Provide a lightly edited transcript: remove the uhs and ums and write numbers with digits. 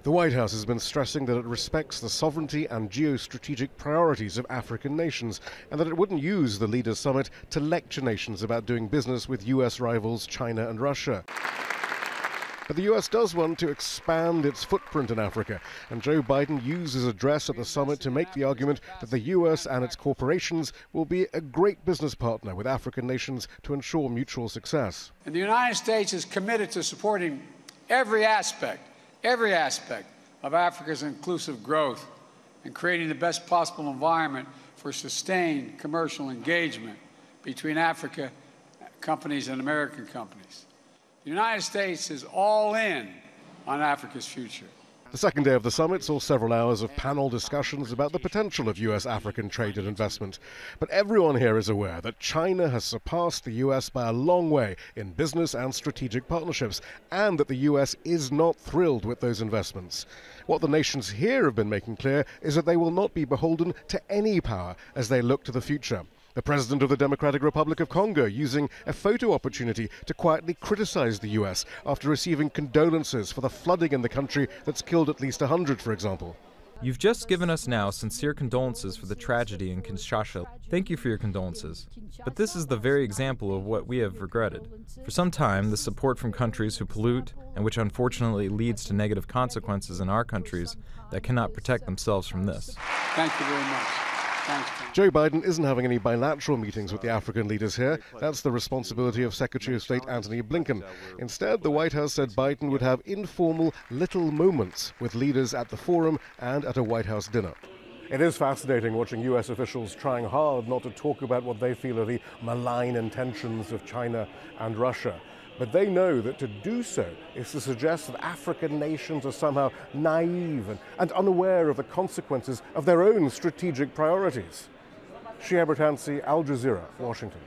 The White House has been stressing that it respects the sovereignty and geostrategic priorities of African nations, and that it wouldn't use the Leaders' Summit to lecture nations about doing business with US rivals China and Russia. But the US does want to expand its footprint in Africa, and Joe Biden used his address at the summit to make the argument that the US and its corporations will be a great business partner with African nations to ensure mutual success. And the United States is committed to supporting every aspect of Africa's inclusive growth and creating the best possible environment for sustained commercial engagement between Africa companies and American companies. The United States is all in on Africa's future. The second day of the summit saw several hours of panel discussions about the potential of US-African trade and investment. But everyone here is aware that China has surpassed the US by a long way in business and strategic partnerships, and that the US is not thrilled with those investments. What the nations here have been making clear is that they will not be beholden to any power as they look to the future. The president of the Democratic Republic of Congo using a photo opportunity to quietly criticize the US after receiving condolences for the flooding in the country that's killed at least 100, for example. You've just given us now sincere condolences for the tragedy in Kinshasa. Thank you for your condolences. But this is the very example of what we have regretted. For some time, the support from countries who pollute, and which unfortunately leads to negative consequences in our countries that cannot protect themselves from this. Thank you very much. Joe Biden isn't having any bilateral meetings with the African leaders here. That's the responsibility of Secretary of State Antony Blinken. Instead, the White House said Biden would have informal little moments with leaders at the forum and at a White House dinner. It is fascinating watching US officials trying hard not to talk about what they feel are the malign intentions of China and Russia. But they know that to do so is to suggest that African nations are somehow naive and unaware of the consequences of their own strategic priorities. Shia Bertansi, Al Jazeera, Washington.